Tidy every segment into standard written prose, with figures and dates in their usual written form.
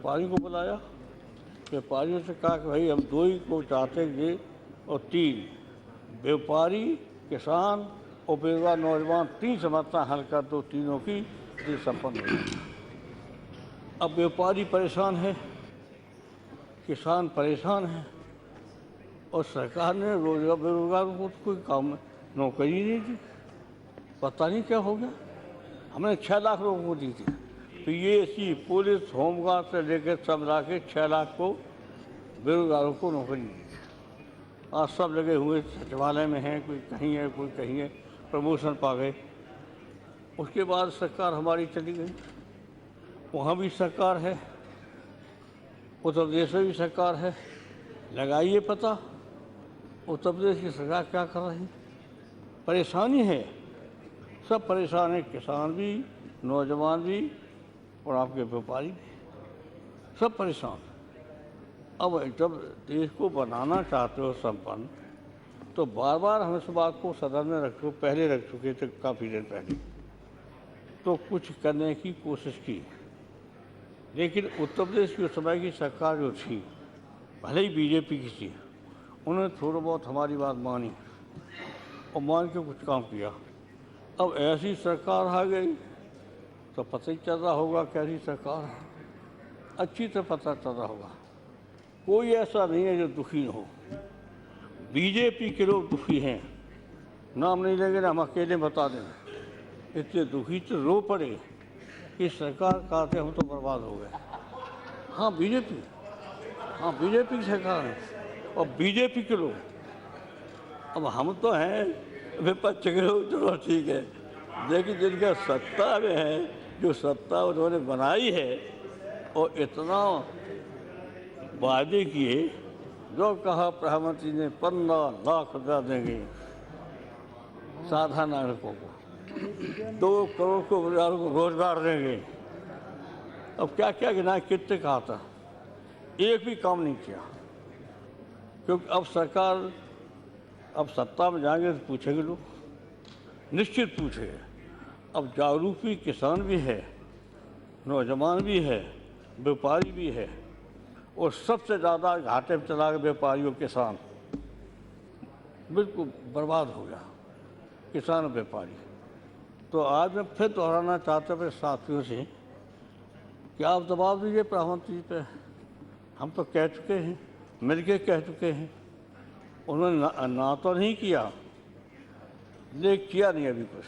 व्यापारियों को बुलाया। व्यापारियों से कहा कि भाई हम 2 ही को चाहते हैं और 3 व्यापारी, किसान और बेरोजगार नौजवान 3 समस्याएं हल कर दो, तीनों की देश संपन्न हो जाए। अब व्यापारी परेशान है, किसान परेशान है और सरकार ने रोजगार बेरोजगारों को कोई काम नौकरी नहीं दी। पता नहीं क्या हो गया। हमने 6 लाख लोगों को दी थी, पीएसी, पुलिस, होमगार्ड से लेकर सब ला के 6 लाख को बेरोजगारों को नौकरी दी थी। आज सब लगे हुए सचिवालय में हैं, कोई कहीं है, कोई कहीं है, प्रमोशन पा गए। उसके बाद सरकार हमारी चली गई, वहाँ भी सरकार है, उत्तर प्रदेश में भी सरकार है। लगाइए पता उत्तर प्रदेश की सरकार क्या कर रही है। परेशानी है, सब परेशान है, किसान भी, नौजवान भी और आपके व्यापारी भी, सब परेशान। अब जब देश को बनाना चाहते हो संपन्न, तो बार बार हम इस बात को सदन में पहले रख चुके थे, काफ़ी दिन पहले, तो कुछ करने की कोशिश की। लेकिन उत्तर प्रदेश की उस समय की सरकार जो थी, भले ही बीजेपी की थी, उन्होंने थोड़ा बहुत हमारी बात मानी और मान के कुछ काम किया। अब ऐसी सरकार आ गई तो पता ही चल रहा होगा कैसी सरकार है, अच्छी तरह पता चल रहा होगा। कोई ऐसा नहीं है जो दुखी न हो। बीजेपी के लोग दुखी हैं, नाम नहीं लेंगे ना, हम अकेले बता दें, इतने दुखी तो रो पड़े कि सरकार कहते हम तो बर्बाद हो गए। हाँ बीजेपी की सरकार है और बीजेपी के लोग। अब हम तो हैं विपक्ष के लोग, चलो ठीक है, लेकिन जिनका सत्ता में है, जो सत्ता उन्होंने बनाई है और इतना वादे किए, जो कहा प्रधानमंत्री ने 15 लाख रुपया देंगे साधारण नागरिकों को, 2 करोड़ को परिवारों को रोजगार देंगे। अब क्या क्या गिना, कितने कहा था, एक भी काम नहीं किया। क्योंकि अब सरकार, अब सत्ता में जाएंगे तो पूछेंगे लोग, निश्चित पूछेंगे। अब जागरूक भी किसान भी है, नौजवान भी है, व्यापारी भी है, और सबसे ज़्यादा घाटे में चला गया व्यापारी और किसान, बिल्कुल बर्बाद हो गया किसान और व्यापारी। तो आज मैं फिर दोहराना चाहता हूँ अपने साथियों से कि आप दबाव दीजिए प्रधानमंत्री पे। हम तो कह चुके हैं, मिलके कह चुके हैं, उन्होंने ना तो नहीं किया, लेकिन किया नहीं अभी कुछ,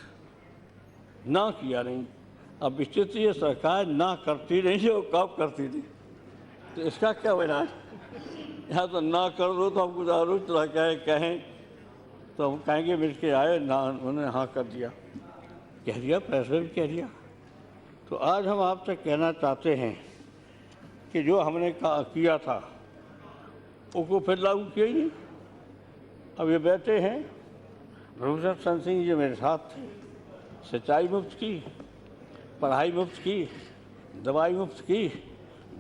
ना किया नहीं। अब स्थिति ये सरकार ना करती नहीं है और कब करती थी, तो इसका क्या इलाज? यहाँ तो ना कर दो तो हम गुजारो चला कहें तो हम कहेंगे मिल के आए ना, उन्होंने हाँ कर दिया, कह दिया, पैसे भी कह दिया। तो आज हम आपसे कहना चाहते हैं कि जो हमने किया था उसको फिर लागू किया ही नहीं। अब ये बैठे हैं, रघुशरण सिंह जी मेरे साथ थे, सिंचाई मुफ्त की, पढ़ाई मुफ्त की, दवाई मुफ्त की,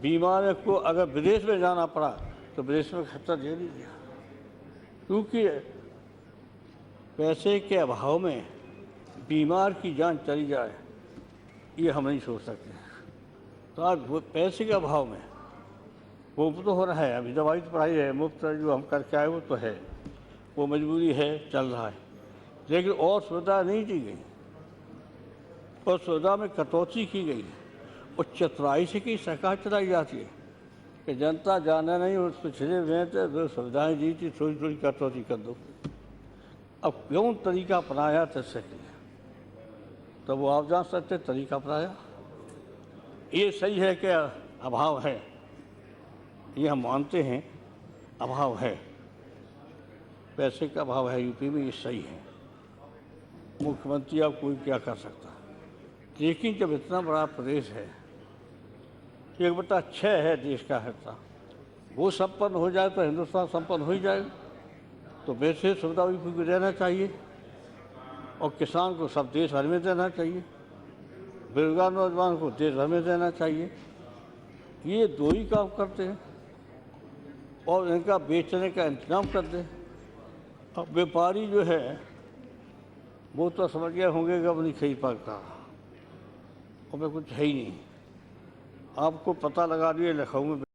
बीमार को अगर विदेश में जाना पड़ा तो विदेश में खर्चा दे दीजिए। क्योंकि पैसे के अभाव में बीमार की जान चली जाए, ये हम नहीं सोच सकते। तो आज वो पैसे के अभाव में वो तो हो रहा है, अभी दवाई तो पढ़ाई है मुफ्त, जो हम करके आए वो तो है, वो मजबूरी है, चल रहा है, लेकिन और सुविधा नहीं दी गई, और सुविधा में कटौती की गई और चतुराई से की सरकार चलाई जाती है कि जनता जाने नहीं, उस पिछले में तो जो सुविधाएँ दी थी थोड़ी थोड़ी कटौती कर दो। अब क्यों तरीका अपनाया तस्से के लिए, तो वो आप जान सकते तरीका अपनाया। ये सही है कि अभाव है, ये हम मानते हैं, अभाव है, पैसे का अभाव है यूपी में, ये सही है। मुख्यमंत्री अब कोई क्या कर सकता, लेकिन जब इतना बड़ा प्रदेश है, 1/6 है देश का हिस्सा, वो संपन्न हो जाए तो हिंदुस्तान संपन्न हो ही जाएगा। तो वैसे सुविधा भी देना चाहिए और किसान को सब देश भर में देना चाहिए, बेरोजगार नौजवान को देश भर में देना चाहिए। ये 2 ही काम करते हैं और इनका बेचने का इंतजाम कर दें। अब व्यापारी जो है वो तो समझ गए होंगे कि अब नहीं खरीद पाता और मैं कुछ है ही नहीं। आपको पता लगा दिए लखनऊ में